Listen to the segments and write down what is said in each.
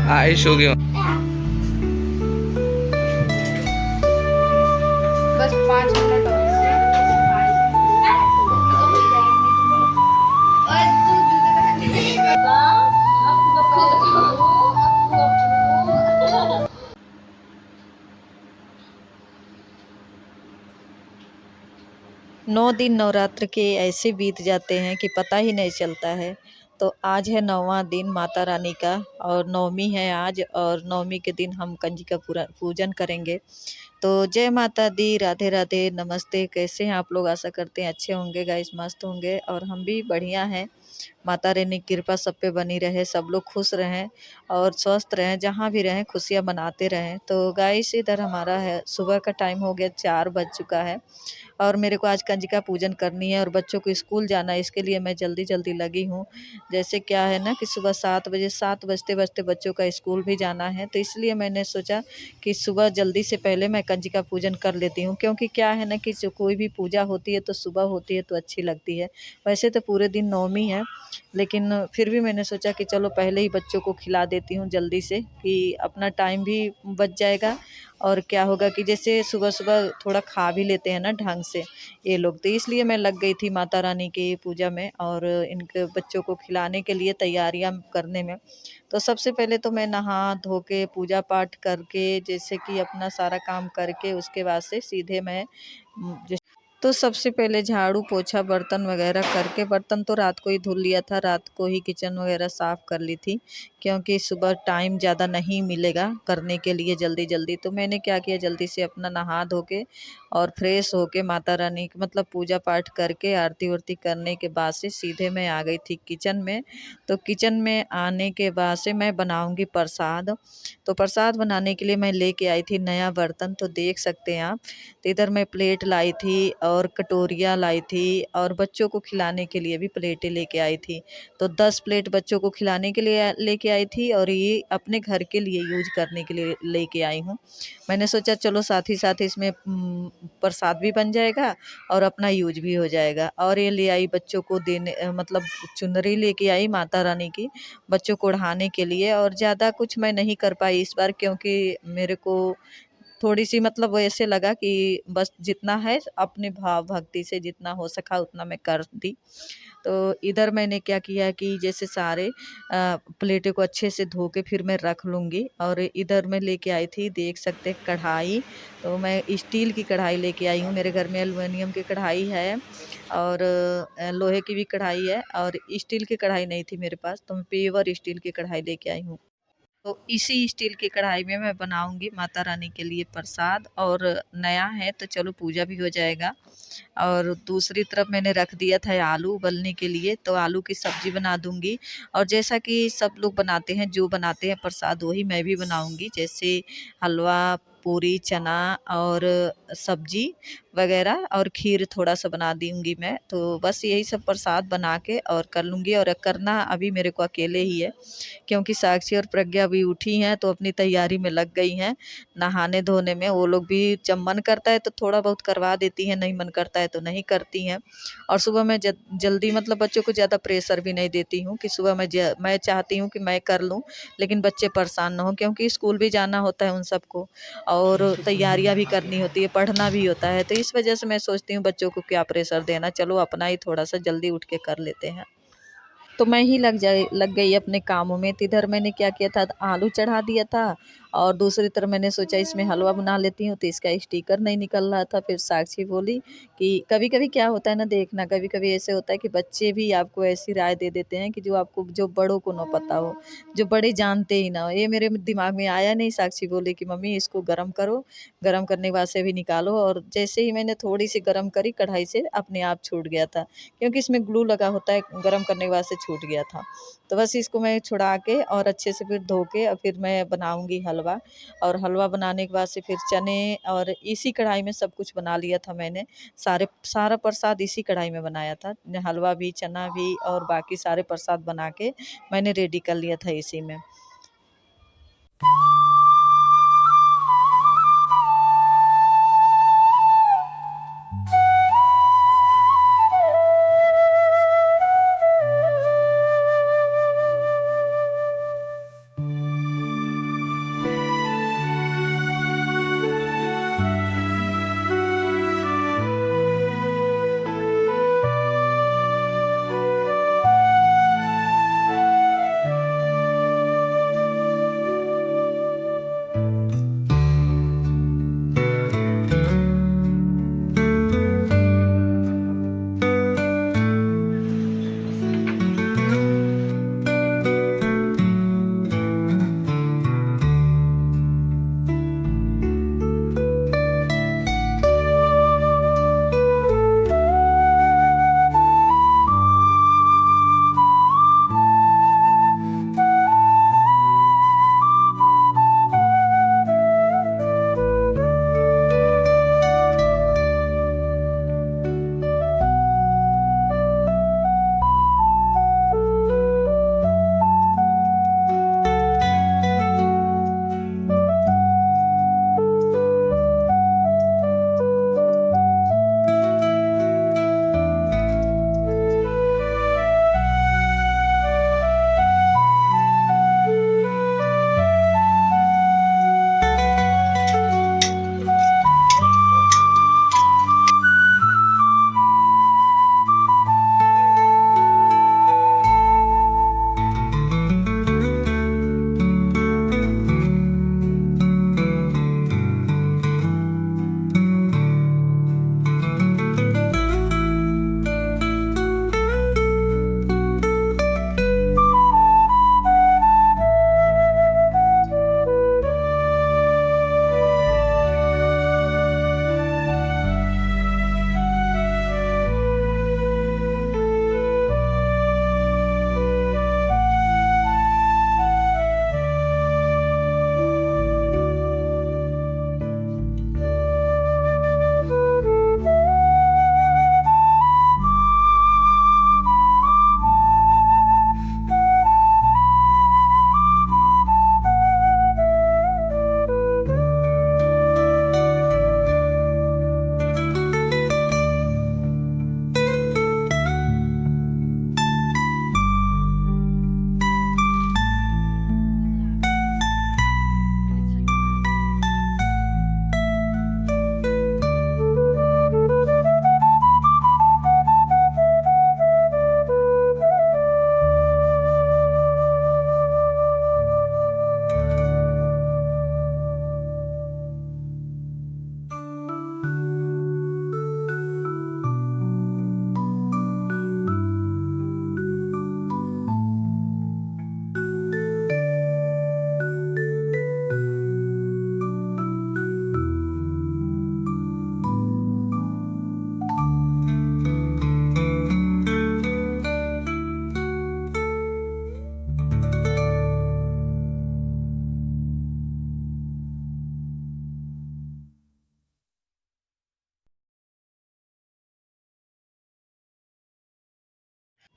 आयुष हो गया। बस 5 मिनट और। नौ दिन नवरात्र के ऐसे बीत जाते हैं कि पता ही नहीं चलता है। तो आज है 9वां दिन माता रानी का और नवमी है आज, और नवमी के दिन हम कंजिका पूजन करेंगे। तो जय माता दी, राधे राधे, नमस्ते। कैसे हैं आप लोग? आशा करते हैं अच्छे होंगे गाइस, मस्त होंगे, और हम भी बढ़िया हैं। माता रानी की कृपा सब पे बनी रहे, सब लोग खुश रहें और स्वस्थ रहें, जहाँ भी रहें खुशियाँ मनाते रहें। तो गाइस इधर हमारा है सुबह का टाइम हो गया, 4 बज चुका है और मेरे को आज कंजिका पूजन करनी है और बच्चों को स्कूल जाना है, इसके लिए मैं जल्दी जल्दी लगी हूँ। जैसे क्या है ना कि सुबह 7 बजते बजते बच्चों का स्कूल भी जाना है, तो इसलिए मैंने सोचा कि सुबह जल्दी से पहले मैं कंजिका पूजन कर लेती हूँ। क्योंकि क्या है ना कि जो कोई भी पूजा होती है तो सुबह होती है तो अच्छी लगती है। वैसे तो पूरे दिन नवमी है, लेकिन फिर भी मैंने सोचा कि चलो पहले ही बच्चों को खिला देती हूँ जल्दी से, कि अपना टाइम भी बच जाएगा। और क्या होगा कि जैसे सुबह सुबह थोड़ा खा भी लेते हैं ना ढंग से ये लोग, तो इसलिए मैं लग गई थी माता रानी की पूजा में और इनके बच्चों को खिलाने के लिए तैयारियां करने में। तो सबसे पहले तो मैं नहा धो के पूजा पाठ करके, जैसे कि अपना सारा काम करके, उसके बाद से सीधे मैं तो सबसे पहले झाड़ू पोछा बर्तन वगैरह करके, बर्तन तो रात को ही धुल लिया था, रात को ही किचन वगैरह साफ़ कर ली थी, क्योंकि सुबह टाइम ज़्यादा नहीं मिलेगा करने के लिए जल्दी जल्दी। तो मैंने क्या किया, जल्दी से अपना नहा धो के और फ्रेश होके माता रानी की मतलब पूजा पाठ करके आरती वारती करने के बाद से सीधे मैं आ गई थी किचन में। तो किचन में आने के बाद से मैं बनाऊंगी प्रसाद। तो प्रसाद बनाने के लिए मैं लेके आई थी नया बर्तन, तो देख सकते हैं आप। तो इधर मैं प्लेट लाई थी और कटोरियाँ लाई थी और बच्चों को खिलाने के लिए भी प्लेटें लेके आई थी। तो 10 प्लेट बच्चों को खिलाने के लिए लेके आई थी और ये अपने घर के लिए यूज करने के लिए लेके आई हूँ। मैंने सोचा चलो साथ ही साथ इसमें प्रसाद भी बन जाएगा और अपना यूज भी हो जाएगा। और ये ले आई बच्चों को देने मतलब चुनरी लेके आई माता रानी की बच्चों को ओढ़ाने के लिए। और ज़्यादा कुछ मैं नहीं कर पाई इस बार, क्योंकि मेरे को थोड़ी-सी मतलब ऐसे लगा कि बस जितना है अपने भाव भक्ति से जितना हो सका उतना मैं कर दी। तो इधर मैंने क्या किया कि जैसे सारे प्लेटों को अच्छे से धो के फिर मैं रख लूँगी। और इधर मैं लेके आई थी, देख सकते हैं, कढ़ाई। तो मैं स्टील की कढ़ाई लेके आई हूँ, मेरे घर में एल्युमिनियम की कढ़ाई है और लोहे की भी कढ़ाई है, और स्टील की कढ़ाई नहीं थी मेरे पास, तो मैं पेवर स्टील की कढ़ाई लेके आई हूँ। तो इसी स्टील की कढ़ाई में मैं बनाऊंगी माता रानी के लिए प्रसाद, और नया है तो चलो पूजा भी हो जाएगा। और दूसरी तरफ मैंने रख दिया था आलू उबलने के लिए, तो आलू की सब्जी बना दूंगी। और जैसा कि सब लोग बनाते हैं, जो बनाते हैं प्रसाद वही मैं भी बनाऊंगी, जैसे हलवा, पूरी, चना और सब्जी वगैरह और खीर थोड़ा सा बना दूंगी मैं। तो बस यही सब प्रसाद बना के और कर लूँगी। और करना अभी मेरे को अकेले ही है, क्योंकि साक्षी और प्रज्ञा अभी उठी हैं तो अपनी तैयारी में लग गई हैं नहाने धोने में। वो लोग भी जब मन करता है तो थोड़ा बहुत करवा देती हैं, नहीं मन करता है तो नहीं करती हैं। और सुबह मैं जल्दी मतलब बच्चों को ज़्यादा प्रेशर भी नहीं देती हूँ कि सुबह मैं चाहती हूँ कि मैं कर लूँ, लेकिन बच्चे परेशान ना हो, क्योंकि स्कूल भी जाना होता है उन सबको और तैयारियाँ भी करनी होती है, पढ़ना भी होता है। तो इस वजह से मैं सोचती हूँ बच्चों को क्या प्रेशर देना, चलो अपना ही थोड़ा सा जल्दी उठ के कर लेते हैं। तो मैं ही लग गई अपने कामों में। तो इधर मैंने क्या किया था, आलू चढ़ा दिया था और दूसरी तरफ मैंने सोचा इसमें हलवा बना लेती हूँ, तो इसका स्टिकर नहीं निकल रहा था। फिर साक्षी बोली कि कभी कभी क्या होता है ना, देखना कभी कभी ऐसे होता है कि बच्चे भी आपको ऐसी राय दे देते हैं कि जो आपको, जो बड़ों को ना पता हो, जो बड़े जानते ही ना हो। ये मेरे दिमाग में आया नहीं। साक्षी बोली कि मम्मी इसको गर्म करो, गर्म करने के बाद से भी निकालो। और जैसे ही मैंने थोड़ी सी गर्म करी, कढ़ाई से अपने आप छूट गया था, क्योंकि इसमें ग्लू लगा होता है, गर्म करने के बाद से छूट गया था। तो बस इसको मैं छुड़ा के और अच्छे से फिर धो के और फिर मैं बनाऊंगी हलवा। और हलवा बनाने के बाद से फिर चने, और इसी कढ़ाई में सब कुछ बना लिया था मैंने। सारा प्रसाद इसी कढ़ाई में बनाया था, हलवा भी, चना भी और बाकी सारे प्रसाद बना के मैंने रेडी कर लिया था इसी में।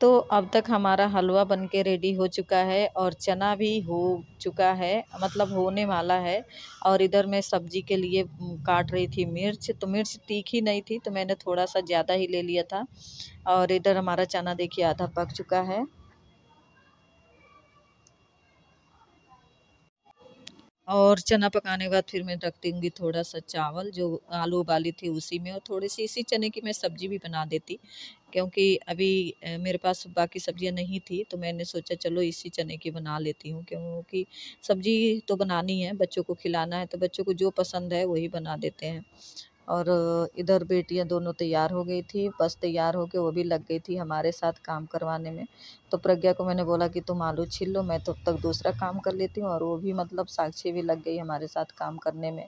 तो अब तक हमारा हलवा बन के रेडी हो चुका है और चना भी हो चुका है, मतलब होने वाला है। और इधर मैं सब्जी के लिए काट रही थी मिर्च, तो मिर्च तीखी नहीं थी तो मैंने थोड़ा सा ज़्यादा ही ले लिया था। और इधर हमारा चना देखिए आधा पक चुका है। और चना पकाने के बाद फिर मैं रख दूँगी थोड़ा सा चावल, जो आलू उबाली थी उसी में, और थोड़ी सी इसी चने की मैं सब्जी भी बना देती, क्योंकि अभी मेरे पास बाकी सब्जियां नहीं थी तो मैंने सोचा चलो इसी चने की बना लेती हूँ, क्योंकि सब्जी तो बनानी है, बच्चों को खिलाना है, तो बच्चों को जो पसंद है वही बना देते हैं। और इधर बेटियां दोनों तैयार हो गई थी, बस तैयार होके वो भी लग गई थी हमारे साथ काम करवाने में। तो प्रज्ञा को मैंने बोला कि तुम आलू छील लो, मैं तब तक दूसरा काम कर लेती हूँ, और वो भी मतलब साक्षी भी लग गई हमारे साथ काम करने में।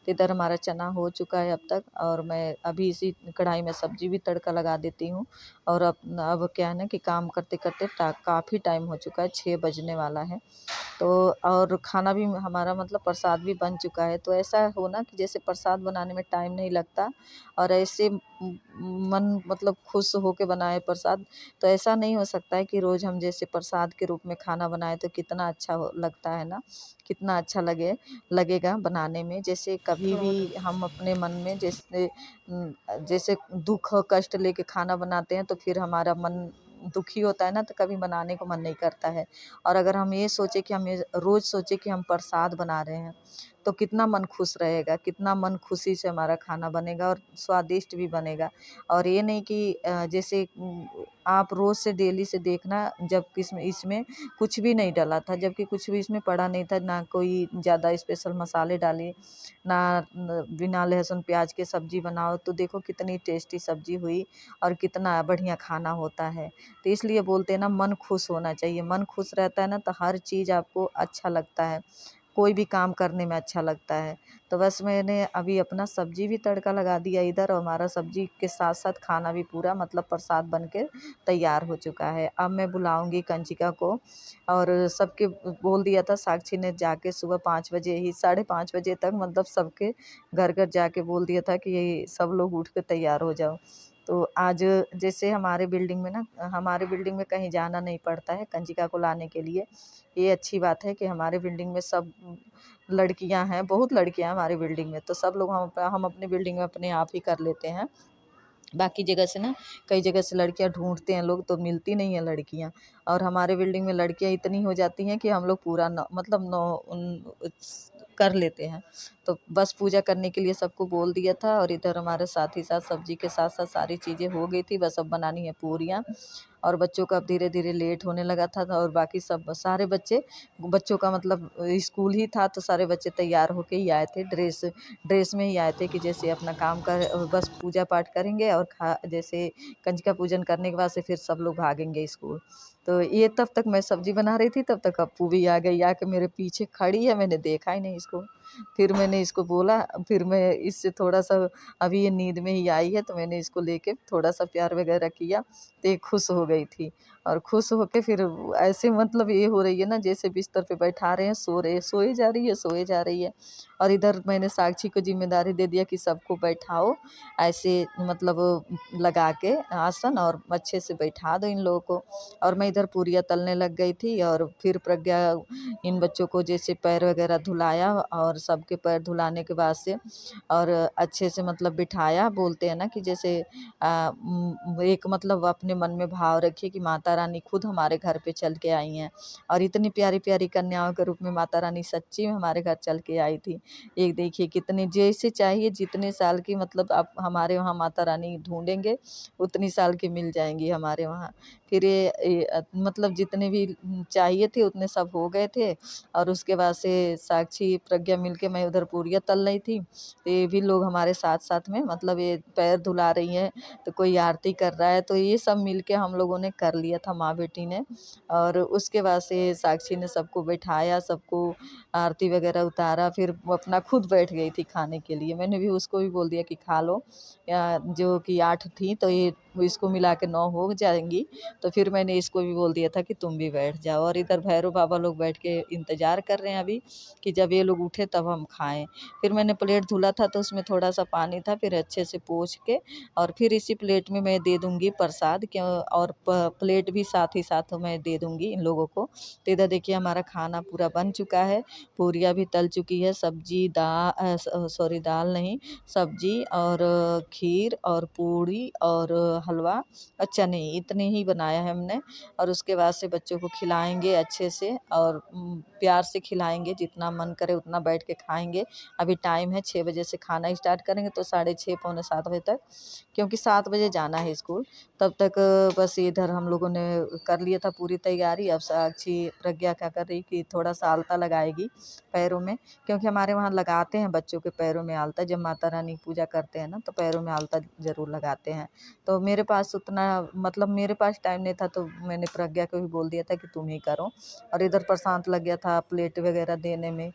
तो इधर हमारा चना हो चुका है अब तक, और मैं अभी इसी कढ़ाई में सब्जी भी तड़का लगा देती हूँ। और अब क्या है ना कि काम करते करते काफ़ी टाइम हो चुका है, 6 बजने वाला है। तो और खाना भी हमारा मतलब प्रसाद भी बन चुका है। तो ऐसा हो ना कि जैसे प्रसाद बनाने में टाइम नहीं लगता, और ऐसे मन मतलब खुश होके बनाए प्रसाद। तो ऐसा नहीं हो सकता है कि रोज़ हम जैसे प्रसाद के रूप में खाना बनाए तो कितना अच्छा लगता है ना, कितना अच्छा लगेगा बनाने में। जैसे कभी भी हम अपने मन में जैसे दुख और कष्ट लेके खाना बनाते हैं तो फिर हमारा मन दुखी होता है ना, तो कभी बनाने को मन नहीं करता है। और अगर हम ये सोचे कि हम ये रोज़ सोचे कि हम प्रसाद बना रहे हैं, तो कितना मन खुश रहेगा, कितना मन खुशी से हमारा खाना बनेगा और स्वादिष्ट भी बनेगा। और ये नहीं कि जैसे आप रोज़ से डेली से देखना, जब इसमें इसमें कुछ भी नहीं डला था, जबकि कुछ भी इसमें पड़ा नहीं था, ना कोई ज़्यादा स्पेशल मसाले डाले, ना बिना लहसुन प्याज के सब्जी बनाओ तो देखो कितनी टेस्टी सब्जी हुई और कितना बढ़िया खाना होता है। तो इसलिए बोलते हैं ना, मन खुश होना चाहिए, मन खुश रहता है ना तो हर चीज़ आपको अच्छा लगता है, कोई भी काम करने में अच्छा लगता है। तो बस मैंने अभी अपना सब्जी भी तड़का लगा दिया इधर, और हमारा सब्जी के साथ साथ खाना भी पूरा मतलब प्रसाद बन के तैयार हो चुका है। अब मैं बुलाऊंगी कंचिका को, और सबके बोल दिया था साक्षी ने जाके सुबह 5 बजे ही, 5:30 बजे तक मतलब सबके घर घर जाके बोल दिया था कि ये सब लोग उठ के तैयार हो जाओ। तो आज जैसे हमारे बिल्डिंग में कहीं जाना नहीं पड़ता है कंजिका को लाने के लिए। ये अच्छी बात है कि हमारे बिल्डिंग में सब लड़कियां हैं, बहुत लड़कियां हैं हमारी बिल्डिंग में, तो सब लोग हम अपने बिल्डिंग में अपने आप ही कर लेते हैं। बाकी जगह से ना, कई जगह से लड़कियां ढूंढते हैं लोग तो मिलती नहीं है लड़कियां, और हमारे बिल्डिंग में लड़कियां इतनी हो जाती हैं कि हम लोग पूरा मतलब कर लेते हैं। तो बस पूजा करने के लिए सबको बोल दिया था, और इधर हमारे साथ ही साथ सब्जी के साथ साथ सारी चीज़ें हो गई थी, बस अब बनानी है पूरियाँ। और बच्चों का अब धीरे धीरे लेट होने लगा था, और बाकी सब सारे बच्चों का मतलब स्कूल ही था, तो सारे बच्चे तैयार होके ही आए थे, ड्रेस ड्रेस में ही आए थे कि जैसे अपना काम कर बस पूजा पाठ करेंगे, और खा जैसे कंजका पूजन करने के बाद से फिर सब लोग भागेंगे स्कूल। तो ये तब तक मैं सब्जी बना रही थी, तब तक अप्पू भी आ गई, आके मेरे पीछे खड़ी है, मैंने देखा ही नहीं इसको। फिर मैंने इसको बोला, फिर मैं इससे थोड़ा सा, अभी ये नींद में ही आई है तो मैंने इसको लेके थोड़ा सा प्यार वगैरह किया, तो ये खुश हो गई थी। और खुश होके फिर ऐसे मतलब ये हो रही है ना, जैसे बिस्तर पे बैठा रहे हैं, सोए जा रही है, सोए जा रही है। और इधर मैंने साक्षी को जिम्मेदारी दे दिया कि सबको बैठाओ ऐसे, मतलब लगा के आसन, और अच्छे से बैठा दो इन लोगों को। और मैं इधर पूरियाँ तलने लग गई थी, और फिर प्रज्ञा इन बच्चों को जैसे पैर वगैरह धुलाया, और सबके पैर धुलाने के बाद से और अच्छे से मतलब बिठाया। बोलते हैं ना कि जैसे एक मतलब अपने मन में भाव रखिए कि माता रानी खुद हमारे घर पे चल के आई हैं, और इतनी प्यारी प्यारी कन्याओं के रूप में माता रानी सच्ची में हमारे घर चल के आई थी। एक देखिए कितने जैसे चाहिए जितने साल की, मतलब आप हमारे वहाँ माता रानी ढूंढेंगे उतनी साल की मिल जाएंगी हमारे वहाँ। फिर मतलब जितने भी चाहिए थे उतने सब हो गए थे। और उसके बाद से साक्षी प्रज्ञा मिलके, मैं उधर पूरियाँ तल रही थी, तो ये भी लोग हमारे साथ साथ में मतलब ये पैर धुला रही हैं, तो कोई आरती कर रहा है, तो ये सब मिलके हम लोगों ने कर लिया था माँ बेटी ने। और उसके बाद से साक्षी ने सबको बैठाया, सबको आरती वगैरह उतारा, फिर वो अपना खुद बैठ गई थी खाने के लिए। मैंने भी उसको भी बोल दिया कि खा लो, या जो कि 8 थी तो ये इसको मिला के 9 हो जाएंगी। तो फिर मैंने इसको भी बोल दिया था कि तुम भी बैठ जाओ। और इधर भैरव बाबा लोग बैठ के इंतजार कर रहे हैं अभी कि जब ये लोग उठे तब हम खाएं। फिर मैंने प्लेट धुला था तो उसमें थोड़ा सा पानी था, फिर अच्छे से पोंछ के और फिर इसी प्लेट में मैं दे दूंगी प्रसाद क्यों। और प्लेट प्लेट भी साथ ही साथ मैं दे दूँगी इन लोगों को। तो इधर देखिए हमारा खाना पूरा बन चुका है, पूरियाँ भी तल चुकी है, सब्जी सॉरी दाल नहीं, सब्जी और खीर और पूड़ी और हलवा और चने, इतने ही बनाया है हमने। और उसके बाद से बच्चों को खिलाएँगे अच्छे से और प्यार से खिलाएँगे, जितना मन करे उतना बैठ के खाएँगे। अभी टाइम है 6 बजे से खाना स्टार्ट करेंगे तो 6:30 पौने 7 बजे तक, क्योंकि 7 बजे जाना है स्कूल। तब तक बस इधर हम लोगों ने कर लिया था पूरी तैयारी। अब साक्षी प्रज्ञा क्या कर रही कि थोड़ा-सा आलता लगाएगी पैरों में, क्योंकि हमारे वहाँ लगाते हैं बच्चों के पैरों में आलता। जब माता रानी की पूजा करते हैं ना तो पैरों में आलता ज़रूर लगाते हैं। तो मेरे पास उतना मतलब मेरे पास टाइम नहीं था तो मैंने प्रज्ञा को भी बोल दिया था कि तुम ही करो। और इधर प्रशांत लग गया था प्लेट वगैरह देने में।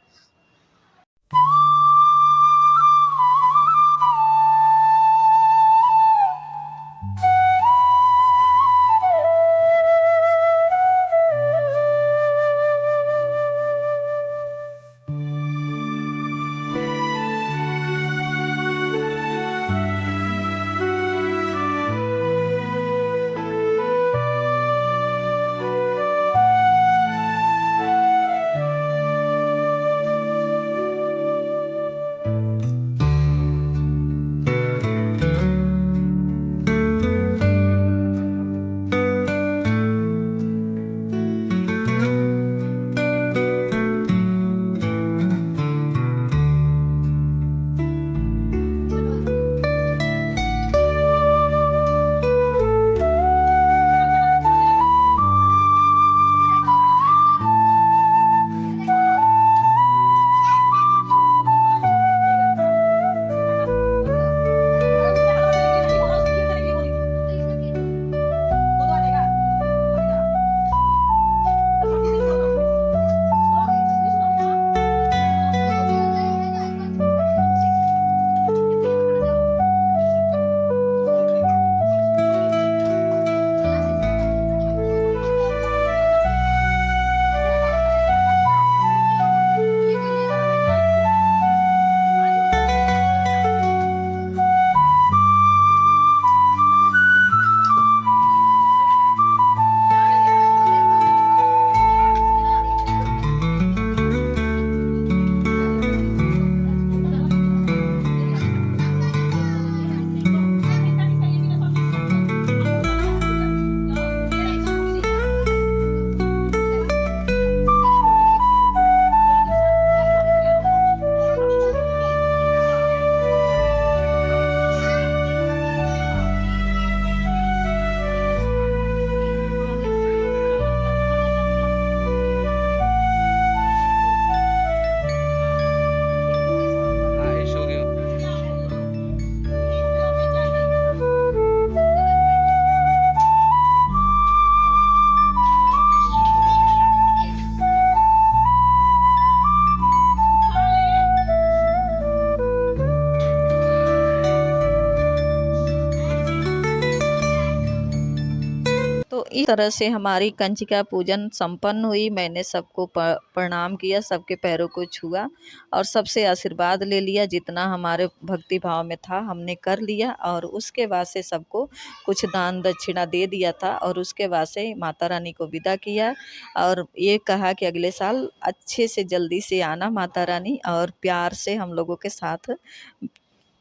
तो इस तरह से हमारी कंचिका पूजन संपन्न हुई। मैंने सबको प्रणाम किया, सबके पैरों को छुआ और सबसे आशीर्वाद ले लिया। जितना हमारे भक्ति भाव में था हमने कर लिया और उसके बाद से सबको कुछ दान दक्षिणा दे दिया था और उसके बाद से माता रानी को विदा किया और ये कहा कि अगले साल अच्छे से जल्दी से आना माता रानी और प्यार से हम लोगों के साथ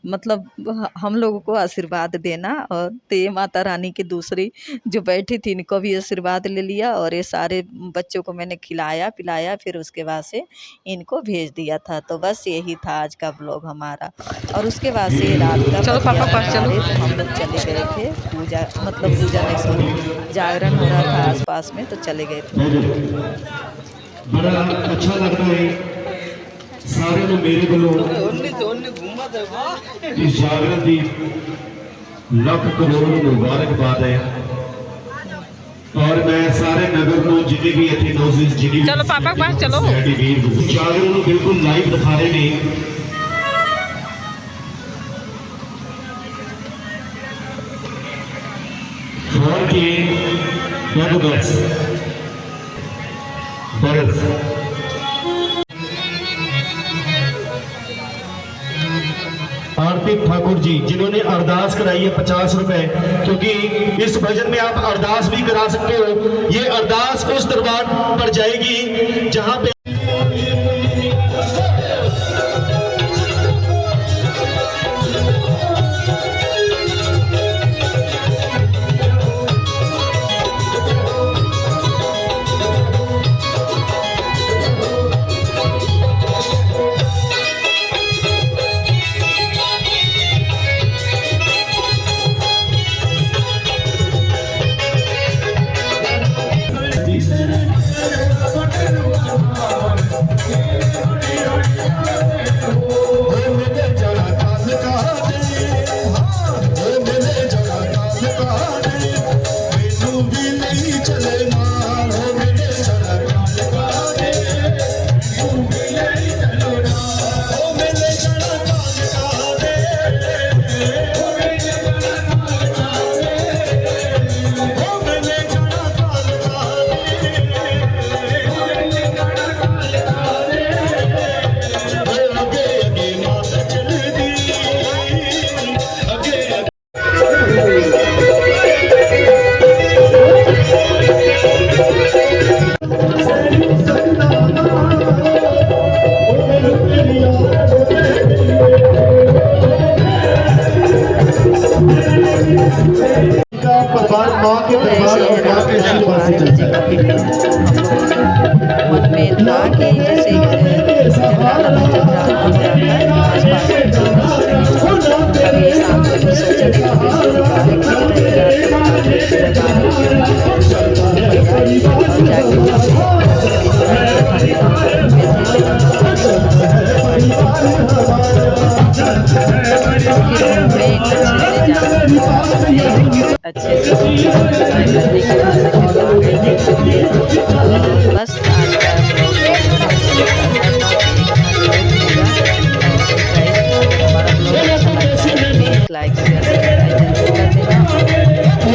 मतलब हम लोगों को आशीर्वाद देना। और तो ये माता रानी की दूसरी जो बैठी थी इनको भी आशीर्वाद ले लिया और ये सारे बच्चों को मैंने खिलाया पिलाया, फिर उसके बाद से इनको भेज दिया था। तो बस यही था आज का ब्लॉग हमारा। और उसके बाद से रात का चलो पापा पास चलो। तो हम लोग चले गए थे पूजा, मतलब पूजा नहीं सॉरी जागरण हो रहा था आसपास में, तो चले गए थे। बड़ा अच्छा लगता है सारे ਨੂੰ ਮੇਰੇ ਵੱਲੋਂ इस जागरण की ਲੱਖ ਕਰੋੜ ਮੁਬਾਰਕਬਾਦ है और मैं सारे नगर ਨੂੰ जिन्हें भी ਇੱਥੇ ਨੌਜ਼ਿਸ जिन्हें चलो पापा पास चलो। जागरण ਨੂੰ बिल्कुल लाइव दिखा रहे ने। फोन के यंग बर्ड्स और कार्तिक ठाकुर जी जिन्होंने अरदास कराई है 50 रुपए, क्योंकि इस भजन में आप अरदास भी करा सकते हो। ये अरदास उस दरबार पर जाएगी जहां पे माँ के दरबार और माँ के आशीर्वाद से चलता है। मन में था कि जैसे जगराता भजन हो जाता है आसपास कभी शाम को भी सोचा नहीं अच्छे से करने के बाद बस आज का लाइक शेयर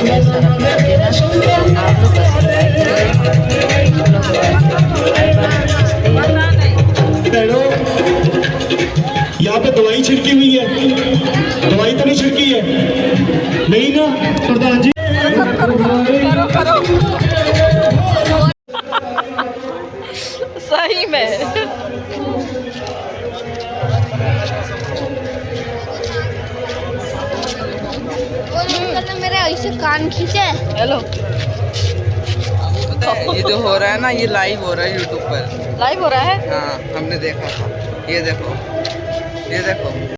सब्सक्राइब जरूर कर देना, आप लोग बस यहाँ पे दवाई छिड़की हुई है, दवाई तो नहीं छिड़की है, नहीं ना प्रधान जी? करो सही में मेरे ऐसे कान खींचे। हेलो ये जो हो रहा है ना, ये लाइव हो रहा है यूट्यूब पर। लाइव हो रहा है। हाँ, हमने देखा था। ये देखो, ये देखो।